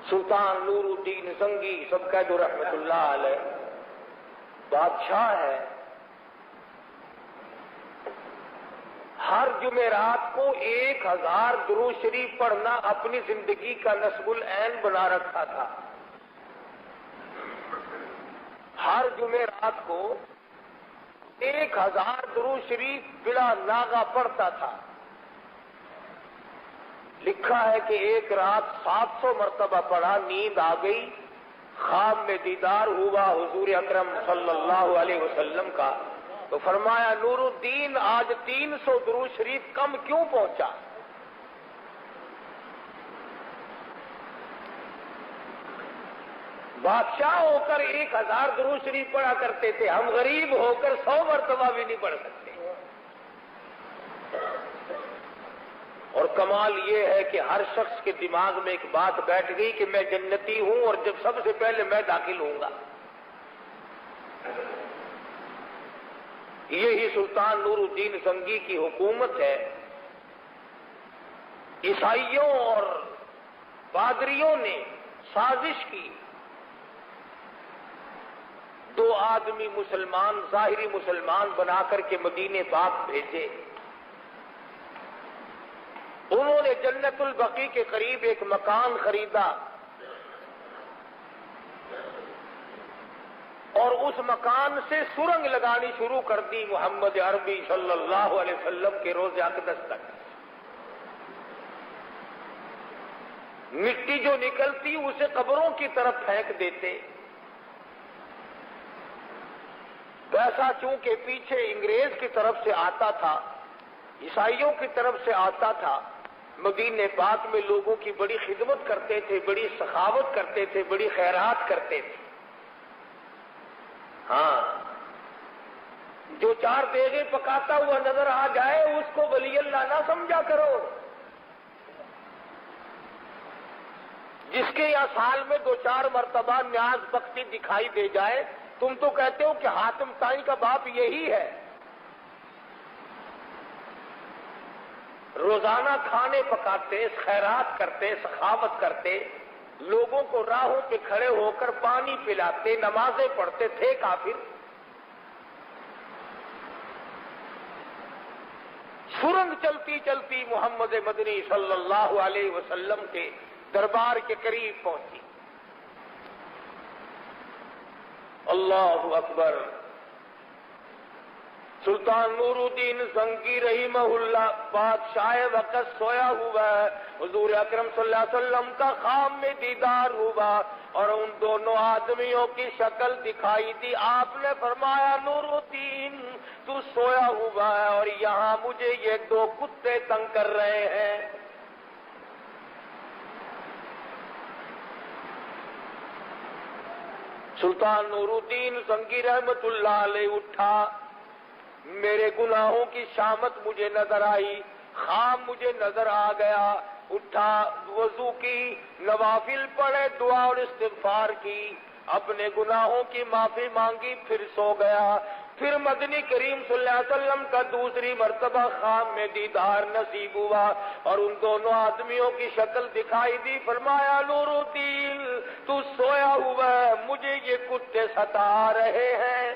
سلطان نور الدین زنگی سب کہہ دو رحمت اللہ علیہ بادشاہ ہے. ہر جمعرات کو 1000 درود شریف پڑھنا اپنی زندگی کا نصب العین بنا رکھا تھا. ہر جمعرات کو 1000 درود شریف بلا ناغہ پڑھتا تھا. لکھا ہے کہ ایک رات 700 مرتبہ پڑھا, نیند آ گئی, خواب میں دیدار ہوا حضور اکرم صلی اللہ علیہ وسلم کا, تو فرمایا نور الدین آج 300 درود شریف کم کیوں پہنچا؟ بادشاہ ہو کر 1000 درود شریف پڑھا کرتے تھے, ہم غریب ہو کر 100 مرتبہ بھی نہیں پڑھ سکتے. اور کمال یہ ہے کہ ہر شخص کے دماغ میں ایک بات بیٹھ گئی کہ میں جنتی ہوں اور جب سب سے پہلے میں داخل ہوں گا. یہی سلطان نور الدین زنگی کی حکومت ہے. عیسائیوں اور پادریوں نے سازش کی, 2 آدمی مسلمان ظاہری مسلمان بنا کر کے مدینے پاک بھیجے. انہوں نے جنت البقیع کے قریب ایک مکان خریدا اور اس مکان سے سرنگ لگانی شروع کر دی محمد عربی صلی اللہ علیہ وسلم کے روضہ اقدس تک. مٹی جو نکلتی اسے قبروں کی طرف پھینک دیتے. پیسہ چونکہ پیچھے انگریز کی طرف سے آتا تھا, عیسائیوں کی طرف سے آتا تھا, مدینے پاک میں لوگوں کی بڑی خدمت کرتے تھے, بڑی سخاوت کرتے تھے, بڑی خیرات کرتے تھے. ہاں, جو 4 دیگیں پکاتا ہوا نظر آ جائے اس کو ولی اللہ نہ سمجھا کرو. جس کے یا سال میں 2-4 مرتبہ نیاز بختی دکھائی دے جائے, تم تو کہتے ہو کہ حاتم طائی کا باپ یہی ہے. روزانہ کھانے پکاتے, خیرات کرتے, سخاوت کرتے, لوگوں کو راہوں پہ کھڑے ہو کر پانی پلاتے, نمازیں پڑھتے تھے کافر. سرنگ چلتی چلتی محمد مدنی صلی اللہ علیہ وسلم کے دربار کے قریب پہنچی. اللہ اکبر. سلطان نور الدین زنگی رحمہ اللہ بادشاہ وقت سویا ہوا ہے. حضور اکرم صلی اللہ علیہ وسلم کا خواب میں دیدار ہوا اور ان دونوں آدمیوں کی شکل دکھائی دی. آپ نے فرمایا نور الدین تو سویا ہوا ہے اور یہاں مجھے یہ 2 کتے تنگ کر رہے ہیں. سلطان نور الدین زنگی رحمت اللہ علیہ اٹھا. میرے گناہوں کی شامت مجھے نظر آئی, خواب مجھے نظر آ گیا. اٹھا, وضو کی, نوافل پڑھے, دعا اور استغفار کی, اپنے گناہوں کی معافی مانگی, پھر سو گیا. پھر مدنی کریم صلی اللہ علیہ وسلم کا دوسری مرتبہ خواب میں دیدار نصیب ہوا اور ان دونوں آدمیوں کی شکل دکھائی دی. فرمایا نور الدین تو سویا ہوا ہے, مجھے یہ کتے ستا رہے ہیں.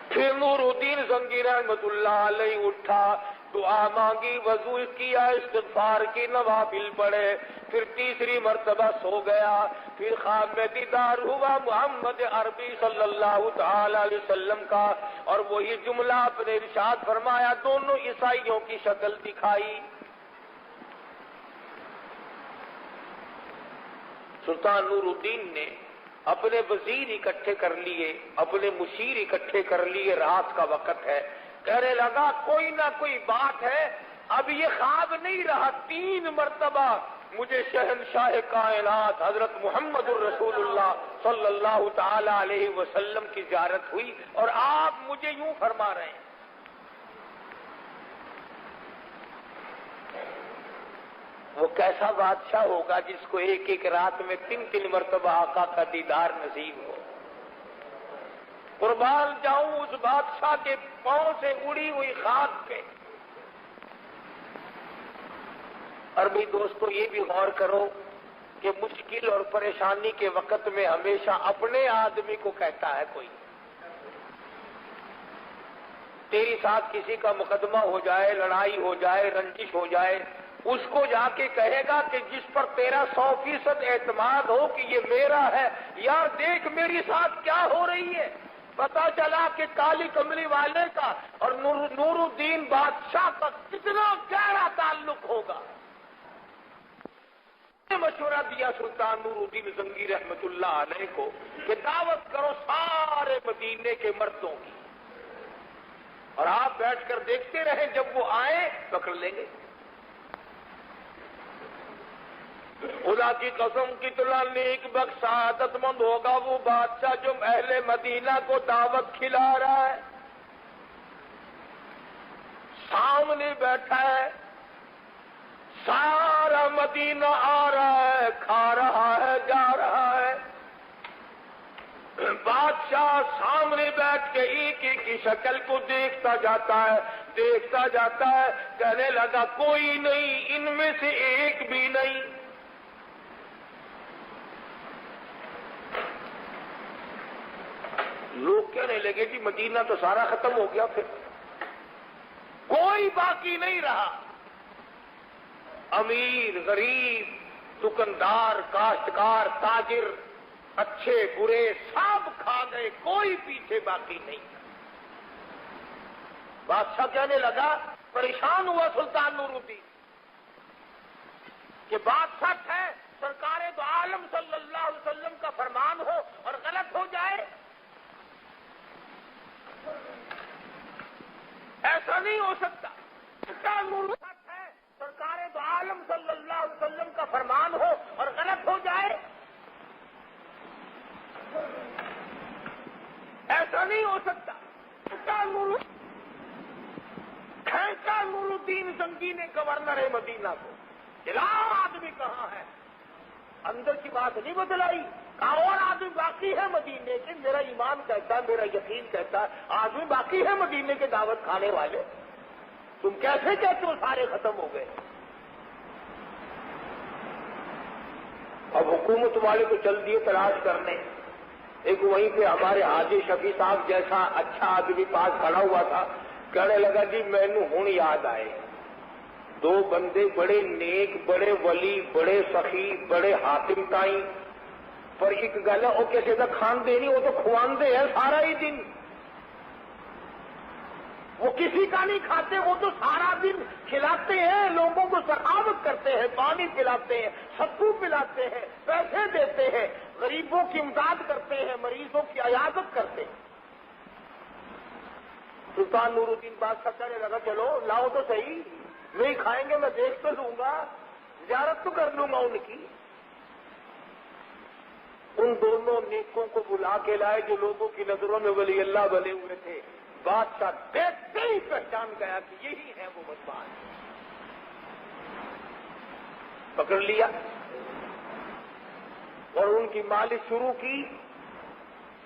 پھر نور الدین زنگی رحمت اللہ علیہ اٹھا, دعا مانگی, وضو کیا, استغفار کی, نوافل پڑھے, پھر تیسری مرتبہ سو گیا. پھر خواب میں دیدار ہوا محمد عربی صلی اللہ تعالی علیہ وسلم کا اور وہی جملہ اپنے ارشاد فرمایا. دونوں عیسائیوں کی شکل دکھائی. سلطان نور الدین نے اپنے وزیر اکٹھے کر لیے, اپنے مشیر اکٹھے کر لیے. رات کا وقت ہے. کہنے لگا کوئی نہ کوئی بات ہے, اب یہ خواب نہیں رہا. 3 مرتبہ مجھے شہنشاہ کائنات حضرت محمد الرسول اللہ صلی اللہ تعالی علیہ وسلم کی زیارت ہوئی اور آپ مجھے یوں فرما رہے ہیں. وہ کیسا بادشاہ ہوگا جس کو ایک ایک رات میں 3 مرتبہ آقا کا دیدار نصیب ہو. قربان جاؤں اس بادشاہ کے پاؤں سے اڑی ہوئی خاک پہ. اور بھی دوستو یہ بھی غور کرو کہ مشکل اور پریشانی کے وقت میں ہمیشہ اپنے آدمی کو کہتا ہے کوئی. تیری ساتھ کسی کا مقدمہ ہو جائے، لڑائی ہو جائے، رنجش ہو جائے، اس کو جا کے کہے گا کہ جس پر تیرا 100% اعتماد ہو کہ یہ میرا ہے، یار دیکھ میری ساتھ کیا ہو رہی ہے. پتا چلا کہ کالی کملی والے کا اور نور الدین بادشاہ کا کتنا گہرا تعلق ہوگا. مشورہ دیا سلطان نور الدین زنگی رحمت اللہ علیہ کو کہ دعوت کرو سارے مدینے کے مردوں کی، اور آپ بیٹھ کر دیکھتے رہیں، جب وہ آئیں پکڑ لیں گے. خدا کی قسم کتنا نیک بخت سعادت مند ہوگا وہ بادشاہ جو اہل مدینہ کو دعوت کھلا رہا ہے، سامنے بیٹھا ہے، سارا مدینہ آ رہا ہے، کھا رہا ہے، جا رہا ہے. بادشاہ سامنے بیٹھ کے ایک ایک کی شکل کو دیکھتا جاتا ہے، دیکھتا جاتا ہے. کہنے لگا کوئی نہیں، ان میں سے ایک بھی نہیں. لوگ کہنے لگے کہ مدینہ تو سارا ختم ہو گیا، پھر کوئی باقی نہیں رہا. امیر غریب، دکاندار، کاشتکار، تاجر، اچھے برے سب کھا گئے، کوئی پیچھے باقی نہیں. بادشاہ کہنے لگا، پریشان ہوا سلطان نور الدین کہ بات سچ ہے، سرکار دو عالم صلی اللہ علیہ وسلم کا فرمان ہو اور غلط ہو جائے، ایسا نہیں ہو سکتا. سلطان نور سچ ہے، سرکار دو عالم صلی اللہ علیہ وسلم کا فرمان ہو اور غلط ہو جائے، ایسا نہیں ہو سکتا. کھینچا نور الدین زنگی نے گورنر مدینہ کو، جلاؤ آدمی کہاں ہے. اندر کی بات نہیں بدلائی، کہا اور آدمی باقی ہے مدینے کے، میرا ایمان کہتا ہے، میرا یقین کہتا ہے آدمی باقی ہے مدینے کے دعوت کھانے والے. تم کیسے کہتے ہو سارے ختم ہو گئے؟ اب حکومت والے کو چل دیے تلاش کرنے. ایک وہیں پہ ہمارے حاجی شفیع صاحب جیسا اچھا آدمی پاس کھڑا ہوا تھا، کہنے لگا جی مینوں ہن یاد آئے، دو بندے بڑے نیک، بڑے ولی، بڑے سخی، بڑے حاکم تائیں، پر ایک گل ہے وہ کسی کا کھاندے نہیں، وہ تو کھواندے ہیں سارا ہی دن. وہ کسی کا نہیں کھاتے، وہ تو سارا دن کھلاتے ہیں، لوگوں کو سخاوت کرتے ہیں، پانی پلاتے ہیں، ستو پلاتے ہیں، پیسے دیتے ہیں، غریبوں کی امداد کرتے ہیں، مریضوں کی عیادت کرتے ہیں. سلطان نور الدین بادشاہ کہنے لگا چلو لاؤ تو صحیح، نہیں کھائیں گے میں دیکھ تو لوں گا، زیارت تو کر لوں گا ان کی. ان دونوں نیکوں کو بلا کے لائے جو لوگوں کی نظروں میں ولی اللہ بنے ہوئے تھے. بادشاہ دیکھتے ہی پہچان گیا کہ یہی ہے وہ بدماش. پکڑ لیا اور ان کی مالش شروع کی.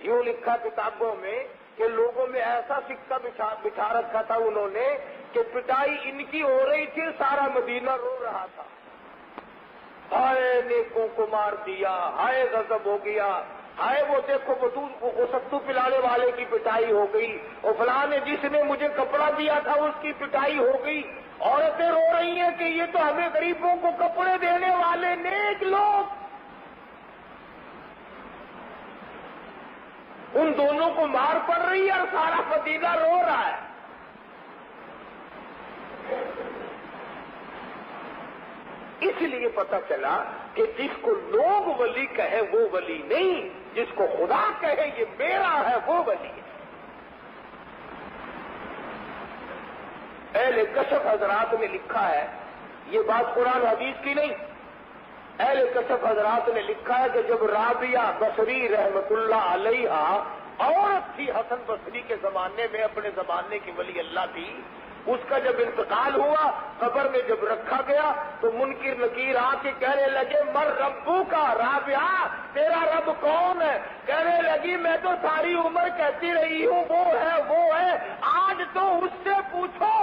یوں لکھا کتابوں میں کہ لوگوں میں ایسا سکہ بچھا رکھا تھا انہوں نے کہ پٹائی ان کی ہو رہی تھی، سارا مدینہ رو رہا تھا. ہائے نیکوں کو مار دیا، ہائے غضب ہو گیا، ہائے وہ دیکھو وہ ستو پلانے والے کی پٹائی ہو گئی، اور فلاں نے جس نے مجھے کپڑا دیا تھا اس کی پٹائی ہو گئی. عورتیں رو رہی ہیں کہ یہ تو ہمیں غریبوں کو کپڑے دینے والے نیک لوگ. ان دونوں کو مار پڑ رہی ہے اور سارا مدینہ رو رہا ہے. اس لیے پتا چلا کہ جس کو لوگ ولی کہے وہ ولی نہیں، جس کو خدا کہے یہ میرا ہے وہ ولی ہے. اہل کشف حضرات نے لکھا ہے، یہ بات قرآن حدیث کی نہیں، اہل کشف حضرات نے لکھا ہے کہ جب رابعہ بصری رحمت اللہ علیہا عورت تھی حسن بصری کے زمانے میں، اپنے زمانے کی ولی اللہ تھی، اس کا جب انتقال ہوا قبر میں جب رکھا گیا تو منکر نکیر آ کے کہنے لگے مر ربو کا، رابعہ تیرا رب کون ہے؟ کہنے لگی میں تو ساری عمر کہتی رہی ہوں وہ ہے وہ ہے، آج تو اس سے پوچھو